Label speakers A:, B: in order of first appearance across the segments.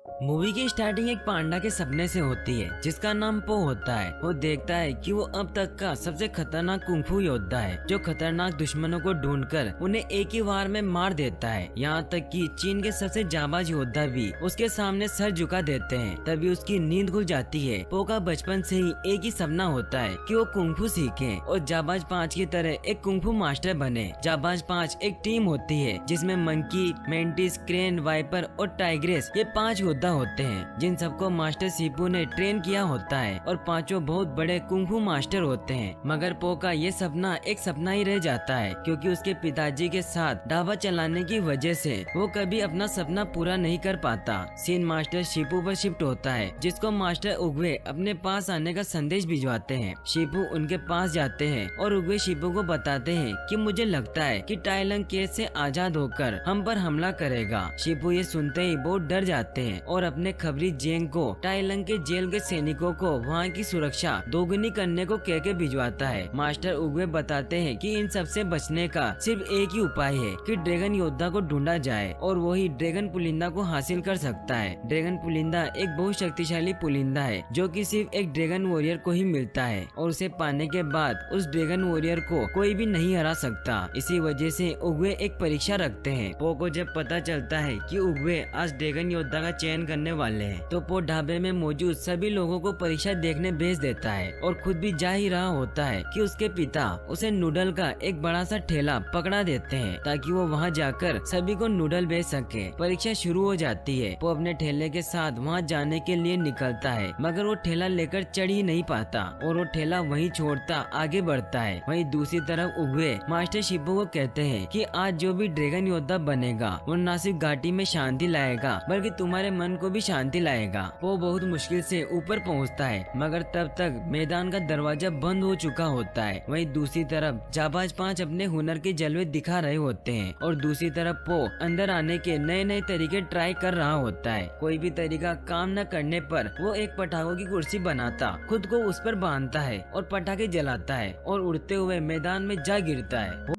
A: Movie की starting एक पांडा के सपने से होती है जिसका नाम पो होता है। वो देखता है कि वो अब तक का सबसे खतरनाक कुंफू योद्धा है जो खतरनाक दुश्मनों को ढूंढकर उन्हें एक ही वार में मार देता है। यहाँ तक कि चीन के सबसे जाबाज योद्धा भी उसके सामने सर झुका देते हैं। तभी उसकी नींद खुल जाती है। पो का बचपन से ही एक ही सपना होता है कि वो कुंफू सीखे और जाबाज 5 की तरह एक कुंफू मास्टर बने। जाबाज 5 एक टीम होती है जिसमें मंकी, मेंटिस, क्रेन, वाइपर और टाइग्रेस ये 5 योद्धा होते हैं जिन सबको मास्टर शिपू ने ट्रेन किया होता है और पांचों बहुत बड़े कुंफू मास्टर होते हैं। मगर पो का ये सपना एक सपना ही रह जाता है क्योंकि उसके पिताजी के साथ ढाबा चलाने की वजह से वो कभी अपना सपना पूरा नहीं कर पाता। सीन मास्टर शिपू पर शिफ्ट होता है जिसको मास्टर उगवे अपने पास आने का संदेश भिजवाते हैं। शिपू उनके पास जाते हैं और उगवे शिपू को बताते हैं कि मुझे लगता है कि टाइलंग केस से आजाद होकर हम पर हमला करेगा। शिपू ये सुनते ही बहुत डर जाते हैं और अपने खबरी जेंग को टाइलंग के जेल के सैनिकों को वहाँ की सुरक्षा दोगुनी करने को कह के भिजवाता है। मास्टर उगवे बताते हैं कि इन सब से बचने का सिर्फ एक ही उपाय है कि ड्रैगन योद्धा को ढूंढा जाए और वही ड्रैगन पुलिंदा को हासिल कर सकता है। ड्रैगन पुलिंदा एक बहुत शक्तिशाली पुलिंदा है जो कि सिर्फ एक ड्रैगन वॉरियर को ही मिलता है और उसे पाने के बाद उस ड्रैगन वॉरियर को कोई भी नहीं हरा सकता। इसी वजह से उगवे एक परीक्षा रखते हैं। पो को जब पता चलता है कि उगवे आज ड्रैगन योद्धा का चयन करने वाले हैं तो पो ढाबे में मौजूद सभी लोगों को परीक्षा देखने भेज देता है और खुद भी जा ही रहा होता है कि उसके पिता उसे नूडल का एक बड़ा सा ठेला पकड़ा देते हैं ताकि वो वहाँ जाकर सभी को नूडल बेच सके। परीक्षा शुरू हो जाती है। वो अपने ठेले के साथ वहाँ जाने के लिए निकलता है मगर वो ठेला लेकर चढ़ ही नहीं पाता और वो ठेला वहीं छोड़ता आगे बढ़ता है। वहीं दूसरी तरफ उगवे मास्टर शिपू को कहते हैं कि आज जो भी ड्रैगन योद्धा बनेगा वो न सिर्फ घाटी में शांति लाएगा बल्कि तुम्हारे मन को भी शांति लाएगा। वो बहुत मुश्किल से ऊपर पहुंचता है मगर तब तक मैदान का दरवाजा बंद हो चुका होता है। वहीं दूसरी तरफ जाबाज 5 अपने हुनर के जलवे दिखा रहे होते हैं और दूसरी तरफ पो अंदर आने के नए नए तरीके ट्राई कर रहा होता है। कोई भी तरीका काम न करने पर वो एक पटाखों की कुर्सी बनाता खुद को उस पर बांधता है और पटाखे जलाता है और उड़ते हुए मैदान में जा गिरता है।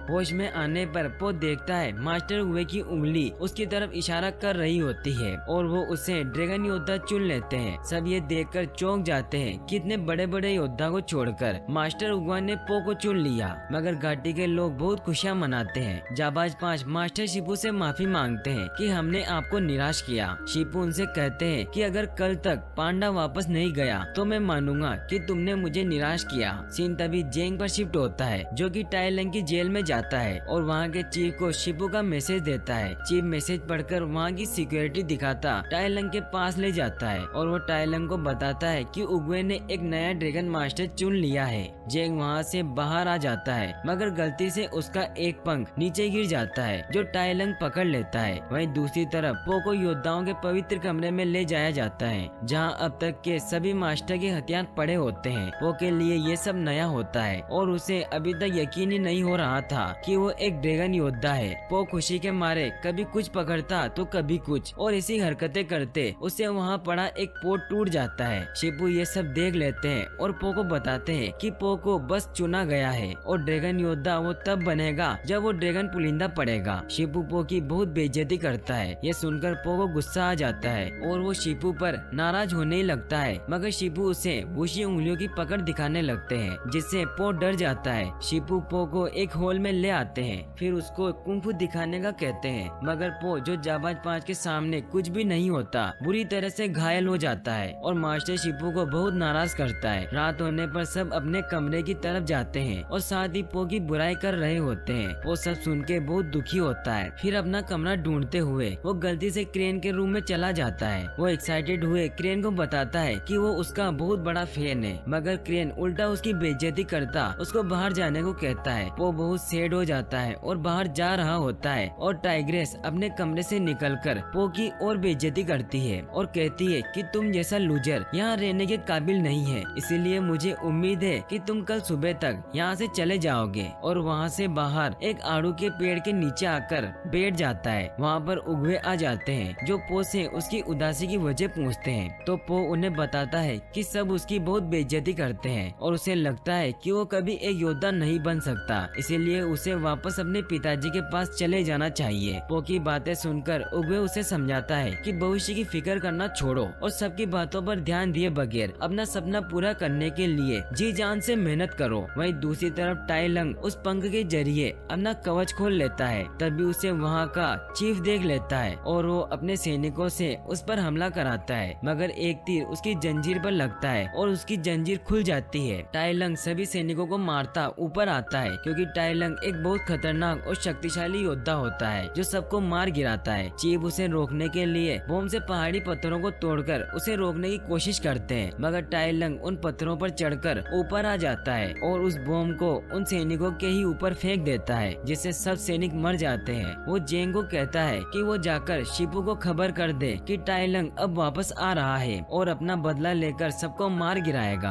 A: होश में आने पर पो देखता है मास्टर उगवे की उंगली उसकी तरफ इशारा कर रही होती है और वो उसे ड्रैगन योद्धा चुन लेते हैं। सब ये देखकर चौंक जाते हैं कि इतने बड़े बड़े योद्धा को छोड़कर मास्टर उगवा ने पो को चुन लिया। मगर घाटी के लोग बहुत खुशियाँ मनाते हैं। जाबाज 5 मास्टर शिपू से माफी मांगते हैं कि हमने आपको निराश किया। शिपू उनसे कहते हैं कि अगर कल तक पांडा वापस नहीं गया तो मैं मानूंगा कि तुमने मुझे निराश किया। सीन तभी जेंग पर शिफ्ट होता है जो कि टाइलंग की जेल में जाता है और वहाँ के चीफ को शिपू का मैसेज देता है। चीफ मैसेज पढ़कर वहाँ की सिक्योरिटी दिखाता टाइलंग के पास ले जाता है और वो टाइलंग को बताता है कि उगवे ने एक नया ड्रैगन मास्टर चुन लिया है। जेंग वहाँ से बाहर आ जाता है मगर गलती से उसका एक पंख नीचे गिर जाता है जो टाइलंग पकड़ लेता है। वहीं दूसरी तरफ पो को योद्धाओं के पवित्र कमरे में ले जाया जाता है जहाँ अब तक के सभी मास्टर के हथियार पड़े होते हैं। पो के लिए ये सब नया होता है और उसे अभी तक यकीन ही नहीं हो रहा था कि वो एक ड्रैगन योद्धा है। पो खुशी के मारे कभी कुछ पकड़ता तो कभी कुछ और इसी हरकतें करते उसे वहाँ पड़ा एक पोट टूट जाता है। शिपू ये सब देख लेते हैं और पो को बताते हैं कि पो को बस चुना गया है और ड्रैगन योद्धा वो तब बनेगा जब वो ड्रैगन पुलिंदा पड़ेगा। शिपू पो की बहुत बेइज्जती करता है। ये सुनकर पो को गुस्सा आ जाता है और वो शिपू पर नाराज होने ही लगता है मगर शिपू उसे वुशी उंगलियों की पकड़ दिखाने लगते हैं जिससे पो डर जाता है। शिपू पो को एक हॉल में ले आते हैं फिर उसको कुंफू दिखाने का कहते हैं मगर पो जो जाबाज 5 के सामने कुछ भी नहीं होता बुरी तरह से घायल हो जाता है और मास्टर शिपू को बहुत नाराज करता है। रात होने पर सब अपने कमरे की तरफ जाते हैं और साथ ही पो की बुराई कर रहे होते हैं। वो सब सुन के बहुत दुखी होता है। फिर अपना कमरा ढूंढते हुए वो गलती से क्रेन के रूम में चला जाता है। वो एक्साइटेड हुए क्रेन को बताता है कि वो उसका बहुत बड़ा फैन है मगर क्रेन उल्टा उसकी बेइज्जती करता उसको बाहर जाने को कहता है। वो बहुत सैड हो जाता है और बाहर जा रहा होता है और टाइग्रेस अपने कमरे से निकलकर पो की और बेइज्जती करती है और कहती है कि तुम जैसा लूजर यहाँ रहने के काबिल नहीं है, इसीलिए मुझे उम्मीद है कि तुम कल सुबह तक यहाँ से चले जाओगे। और वहाँ से बाहर एक आड़ू के पेड़ के नीचे आकर बैठ जाता है। वहाँ पर उगवे आ जाते हैं जो पो से उसकी उदासी की वजह पूछते हैं तो पो उन्हें बताता है कि सब उसकी बहुत बेइज्जती करते हैं और उसे लगता है कि वो कभी एक योद्धा नहीं बन सकता, इसीलिए उसे वापस अपने पिताजी के पास चले जाना चाहिए। पो की बातें सुनकर उगवे उसे समझाता है कि भविष्य की फिक्र करना छोड़ो और सबकी बातों पर ध्यान दिए बगैर अपना सपना पूरा करने के लिए जी जान से मेहनत करो। वहीं दूसरी तरफ टाई लंग उस पंख के जरिए अपना कवच खोल लेता है। तभी उसे वहाँ का चीफ देख लेता है और वो अपने सैनिकों से उस पर हमला कराता है, मगर एक तीर उसकी जंजीर पर लगता है और उसकी जंजीर खुल जाती है। टाई लंग सभी सैनिकों को मारता ऊपर आता है, क्योंकि टाई लंग एक बहुत खतरनाक और शक्तिशाली योद्धा होता है जो सबको मार गिराता है। चीफ उसे रोकने के लिए बम से पहाड़ी पत्थरों को तोड़कर उसे रोकने की कोशिश करते हैं, मगर टाई लंग उन पत्थरों पर चढ़कर ऊपर आ जाता है और उस बम को उन सैनिकों के ही ऊपर फेंक देता है, जिससे सब सैनिक मर जाते हैं। वो जेंग को कहता है कि वो जाकर शिपू को खबर कर दे कि टाई लंग अब वापस आ रहा है और अपना बदला लेकर सबको मार गिराएगा।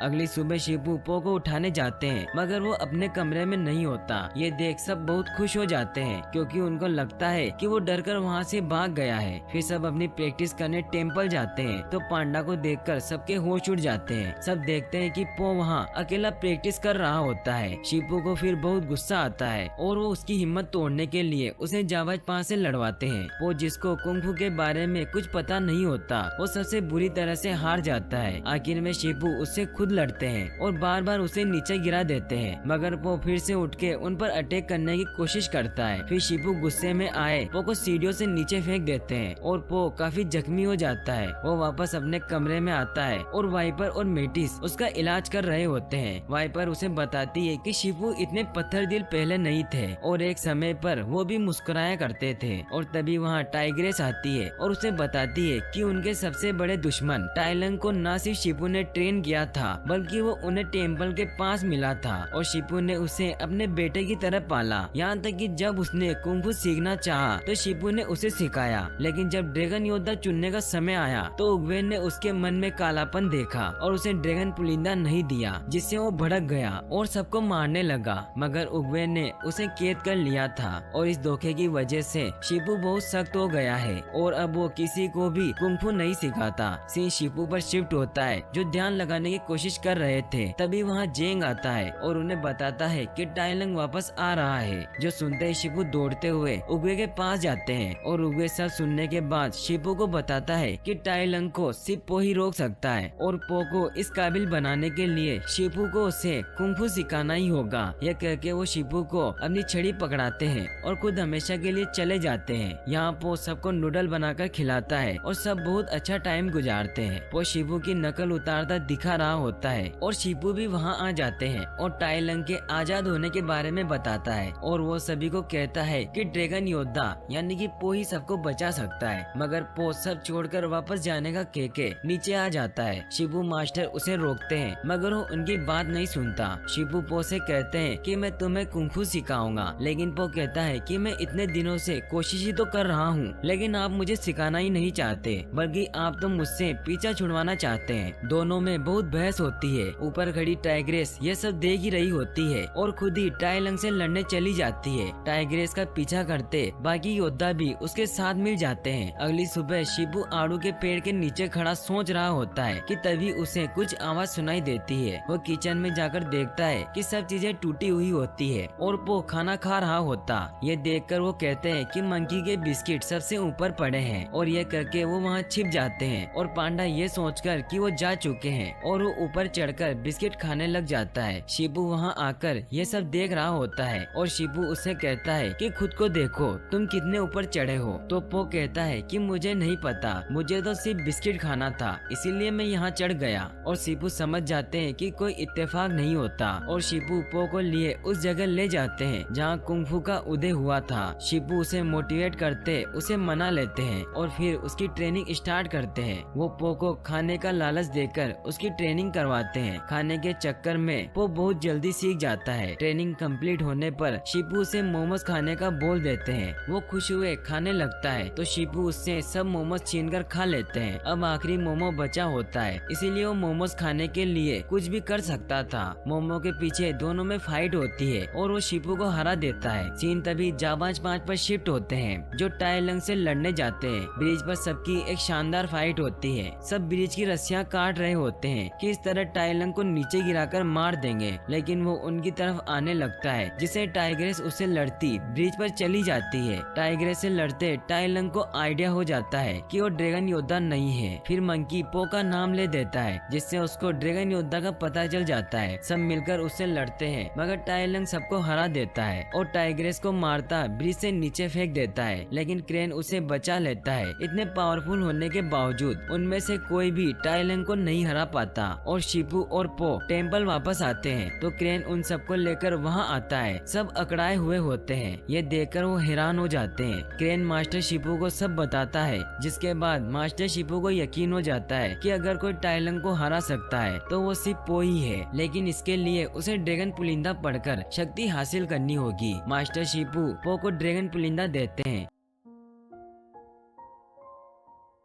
A: अगली सुबह शिपू पो को उठाने जाते हैं, मगर वो अपने कमरे में नहीं होता। ये देख सब बहुत खुश हो जाते हैं, क्योंकि उनको लगता है कि वो डरकर वहाँ से भाग गया है। फिर सब अपनी प्रैक्टिस करने टेम्पल जाते हैं, तो पांडा को देखकर सबके होश उड़ जाते हैं। सब देखते हैं कि पो वहाँ अकेला प्रैक्टिस कर रहा होता है। शिपू को फिर बहुत गुस्सा आता है और वो उसकी हिम्मत तोड़ने के लिए उसे जावाज पा से लड़वाते हैं। वो जिसको कुंग-फू के बारे में कुछ पता नहीं होता, वो सबसे बुरी तरह से हार जाता है। आखिर में शिपू उससे खुद लड़ते हैं और बार बार उसे नीचे गिरा देते हैं, मगर पो फिर से उठ के उन पर अटैक करने की कोशिश करता है। फिर शिपू गुस्से में आए पो को सीढ़ियों से नीचे फेंक देते हैं और पो काफी जख्मी हो जाता है। वो वापस अपने कमरे में आता है और वाइपर और मेटिस उसका इलाज कर रहे होते हैं। वाइपर उसे बताती है कि शिपू इतने पत्थर दिल पहले नहीं थे और एक समय पर वो भी मुस्कुराया करते थे। और तभी वहाँ टाइग्रेस आती है और उसे बताती है कि उनके सबसे बड़े दुश्मन टाई लंग को न सिर्फ शिपू ने ट्रेन किया था, बल्कि वो उन्हें टेम्पल के पास मिला था और शिपू ने उसे अपने बेटे की तरह पाला। यहाँ तक कि जब उसने कुंग-फू सीखना चाहा तो शिपू ने उसे सिखाया, लेकिन जब ड्रैगन योद्धा चुनने का समय आया तो उगवे ने उसके मन में कालापन देखा और उसे ड्रैगन पुलिंदा नहीं दिया, जिससे वो भड़क गया और सबको मारने लगा। मगर उगवे ने उसे कैद कर लिया था और इस धोखे की वजह से शिपू बहुत सख्त हो गया है और अब वो किसी को भी कुंग-फू नहीं सिखाता। सीन शिपू पर शिफ्ट होता है, जो ध्यान लगाने की कोशिश कर रहे थे। तभी वहाँ जेंग आता है और उन्हें बताता है कि टाई लंग वापस आ रहा है, जो सुनते ही शिपू दौड़ते हुए उगवे के पास जाते हैं और उगवे सब सुनने के बाद शिपू को बताता है कि टाई लंग को सिर्फ पो ही रोक सकता है और पो को इस काबिल बनाने के लिए शिपू को उसे कुंग-फू सिखाना ही होगा। यह कहकर वो शिपू को अपनी छड़ी पकड़ाते हैं और खुद हमेशा के लिए चले जाते हैं। यहाँ पो सबको नूडल बनाकर खिलाता है और सब बहुत अच्छा टाइम गुजारते हैं। पो शिपू की नकल उतारता दिखा रहा होता है और शिपू भी वहाँ आ जाते हैं और टाई लंग के आजाद होने के बारे में बताता है और वो सभी को कहता है कि ड्रैगन योद्धा यानी कि पो ही सबको बचा सकता है। मगर पो सब छोड़कर वापस जाने का कह के नीचे आ जाता है। शिपू मास्टर उसे रोकते हैं, मगर वो उनकी बात नहीं सुनता। शिपू पो से कहते हैं कि मैं तुम्हें कुंग-फू सिखाऊंगा, लेकिन पो कहता है कि मैं इतने दिनों से कोशिश ही तो कर रहा हूँ, लेकिन आप मुझे सिखाना ही नहीं चाहते, बल्कि आप तो मुझसे पीछा छुड़वाना चाहते हैं। दोनों में बहुत बहस होती है। ऊपर खड़ी टाइग्रेस ये सब देख ही रही होती है और खुद ही टाई लंग से लड़ने चली जाती है। टाइग्रेस का पीछा करते बाकी योद्धा भी उसके साथ मिल जाते हैं। अगली सुबह शिपू आड़ू के पेड़ के नीचे खड़ा सोच रहा होता है कि तभी उसे कुछ आवाज सुनाई देती है। वो किचन में जाकर देखता है कि सब चीजें टूटी हुई होती है और पो खाना खा रहा होता। ये देखकर वो कहते हैं कि मंकी के बिस्किट सबसे ऊपर पड़े हैं और ये करके वो वहाँ छिप जाते हैं और पांडा ये सोचकर कि वो जा चुके हैं और वो ऊपर चढ़कर बिस्किट खाने लग जाता है। शिपू वहाँ आकर ये सब देख रहा होता है और शिपू उससे कहता है कि खुद को देखो, तुम कितने ऊपर चढ़े हो। तो पो कहता है कि मुझे नहीं पता, मुझे तो सिर्फ बिस्किट खाना था, इसीलिए मैं यहाँ चढ़ गया। और शिपू समझ जाते हैं कि कोई इत्तेफाक नहीं होता और शिपू पो को लिए उस जगह ले जाते हैं जहाँ कुंग-फू का उदय हुआ था। शिपू उसे मोटिवेट करते उसे मना लेते हैं और फिर उसकी ट्रेनिंग स्टार्ट करते हैं। वो पो को खाने का लालच देकर उसकी ट्रेनिंग करवाते हैं। खाने के चक्कर में पो बहुत जल्दी सीख जाता है। ट्रेनिंग कंप्लीट होने पर शिपू उसे मोमोज खाने का बोल देते हैं। वो खुश हुए खाने लगता है तो शिपू उससे सब मोमोज छीनकर खा लेते हैं। अब आखिरी मोमो बचा होता है, इसीलिए वो मोमोज खाने के लिए कुछ भी कर सकता था। मोमो के पीछे दोनों में फाइट होती है और वो शिपू को हरा देता है। सीन तभी जाबाज 5 पर शिफ्ट होते हैं, जो टाई लंग से लड़ने जाते हैं। ब्रिज पर सबकी एक शानदार फाइट होती है। सब ब्रिज की रस्सियाँ काट रहे होते हैं कि इस तरह तरह टाई लंग को नीचे गिराकर मार देंगे, लेकिन वो उनकी तरफ आने लगता है, जिसे टाइग्रेस उससे लड़ती ब्रिज पर चली जाती है। टाइग्रेस से लड़ते टाई लंग को आइडिया हो जाता है कि वो ड्रैगन योद्धा नहीं है। फिर मंकी पो का नाम ले देता है, जिससे उसको ड्रैगन योद्धा का पता चल जाता है। सब मिलकर उससे लड़ते हैं, मगर टाई लंग सबको हरा देता है और टाइग्रेस को मारता ब्रिज से नीचे फेंक देता है, लेकिन क्रेन उसे बचा लेता है। इतने पावरफुल होने के बावजूद उनमें से कोई भी टाई लंग को नहीं हरा पाता और शिपू और पो टेम्पल वापस आते हैं तो क्रेन उन सबको लेकर वहाँ आता है। सब अकड़ाए हुए होते हैं। ये देखकर वो हैरान हो जाते हैं। क्रेन मास्टर शिपू को सब बताता है, जिसके बाद मास्टर शिपू को यकीन हो जाता है कि अगर कोई टाई लंग को हरा सकता है तो वो सिर्फ पो ही है, लेकिन इसके लिए उसे ड्रैगन पुलिंदा पढ़कर शक्ति हासिल करनी होगी। मास्टर शिपू पो को ड्रैगन पुलिंदा देते हैं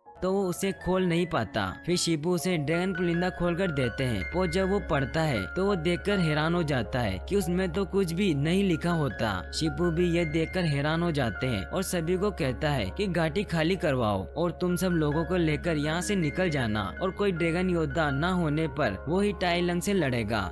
A: तो वो उसे खोल नहीं पाता। फिर शिपू उसे ड्रैगन पुलिंदा खोलकर देते हैं। पो जब वो पढ़ता है तो वो देखकर हैरान हो जाता है कि उसमें तो कुछ भी नहीं लिखा होता। शिपू भी ये देखकर हैरान हो जाते हैं और सभी को कहता है कि घाटी खाली करवाओ और तुम सब लोगों को लेकर यहाँ से निकल जाना, और कोई ड्रैगन योद्धा न होने पर वो ही टाई लंग से लड़ेगा।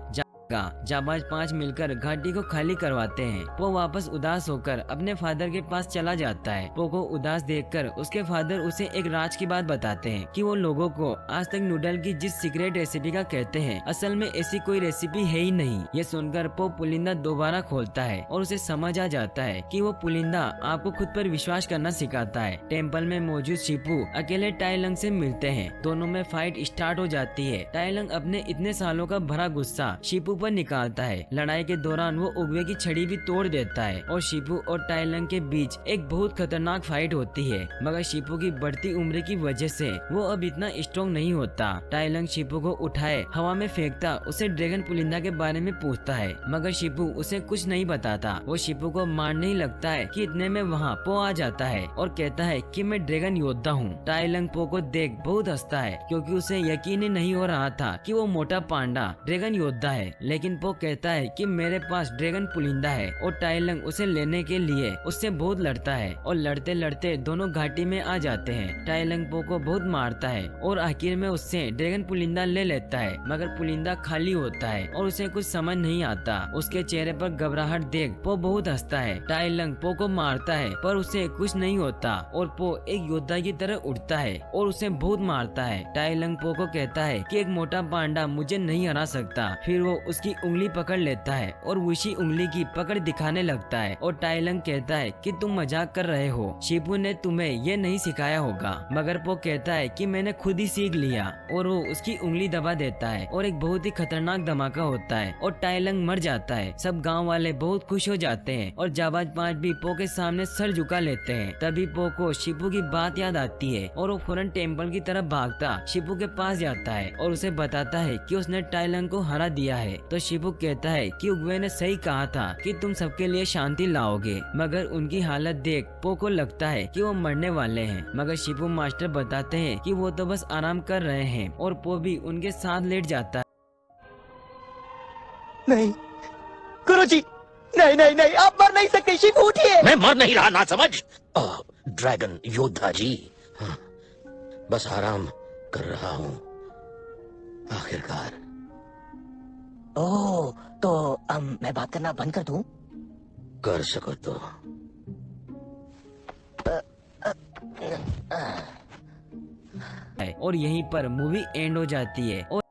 A: जाबाज 5 मिलकर घाटी को खाली करवाते हैं। पो वापस उदास होकर अपने फादर के पास चला जाता है। पो को उदास देखकर उसके फादर उसे एक राज की बात बताते हैं कि वो लोगों को आज तक नूडल की जिस सीक्रेट रेसिपी का कहते हैं, असल में ऐसी कोई रेसिपी है ही नहीं। ये सुनकर पो पुलिंदा दोबारा खोलता है और उसे समझ आ जाता है कि वो पुलिंदा आपको खुद पर विश्वास करना सिखाता है। टेम्पल में मौजूद शिपू अकेले टाई लंग से मिलते हैं। दोनों में फाइट स्टार्ट हो जाती है। टाई लंग अपने इतने सालों का भरा गुस्सा शिपू पर निकालता है। लड़ाई के दौरान वो उगवे की छड़ी भी तोड़ देता है और शिपू और टाई लंग के बीच एक बहुत खतरनाक फाइट होती है, मगर शिपू की बढ़ती उम्र की वजह से वो अब इतना स्ट्रॉन्ग नहीं होता। टाई लंग शिपू को उठाए हवा में फेंकता उसे ड्रैगन पुलिंदा के बारे में पूछता है, मगर शिपू उसे कुछ नहीं बताता। वो शिपू को मारने ही लगता है कि इतने में वहाँ पो आ जाता है और कहता है कि मैं ड्रैगन योद्धा हूँ। टाई लंग पो को देख बहुत हंसता है, क्योंकि उसे यकीन ही नहीं हो रहा था कि वो मोटा पांडा ड्रैगन योद्धा है। लेकिन पो कहता है कि मेरे पास ड्रैगन पुलिंदा है, और टाई लंग उसे लेने के लिए उससे बहुत लड़ता है और लड़ते लड़ते दोनों घाटी में आ जाते हैं। टाई लंग पो को बहुत मारता है और आखिर में उससे ड्रैगन पुलिंदा ले लेता है, मगर पुलिंदा खाली होता है और उसे कुछ समझ नहीं आता। उसके चेहरे पर घबराहट देख पो बहुत हंसता है। टाई लंग पो को मारता है पर उसे कुछ नहीं होता और पो एक योद्धा की तरह उठता है और उसे बहुत मारता है। टाई लंग पो को कहता है कि एक मोटा पांडा मुझे नहीं हरा सकता। फिर वो उसकी उंगली पकड़ लेता है और उसी उंगली की पकड़ दिखाने लगता है और टाई लंग कहता है कि तुम मजाक कर रहे हो, शिपू ने तुम्हें ये नहीं सिखाया होगा। मगर पो कहता है कि मैंने खुद ही सीख लिया, और वो उसकी उंगली दबा देता है और एक बहुत ही खतरनाक धमाका होता है और टाई लंग मर जाता है। सब गाँव वाले बहुत खुश हो जाते हैं और जाबाज 5 भी पो के सामने सर झुका लेते हैं। तभी पो को शिपू की बात याद आती है और वो फौरन टेम्पल की तरफ भागता शिपू के पास जाता है और उसे बताता है कि उसने टाई लंग को हरा दिया है। तो शिपू कहता है कि उगवे ने सही कहा था कि तुम सबके लिए शांति लाओगे, मगर उनकी हालत देख पो को लगता है कि वो मरने वाले हैं। मगर शिपू मास्टर बताते हैं कि वो तो बस आराम कर रहे हैं और पो भी उनके साथ लेट जाता है।
B: नहीं गुरुजी, नहीं नहीं नहीं, आप मर नहीं सकते। शिपू उठिए।
C: मैं मर नहीं रहा, ना समझ। ड्रैगन योद्धा जी, बस आराम कर रहा हूँ आखिरकार।
B: ओह, तो मैं बात करना बंद कर दूं?
C: कर सको तो।
A: और यहीं पर मूवी एंड हो जाती है। और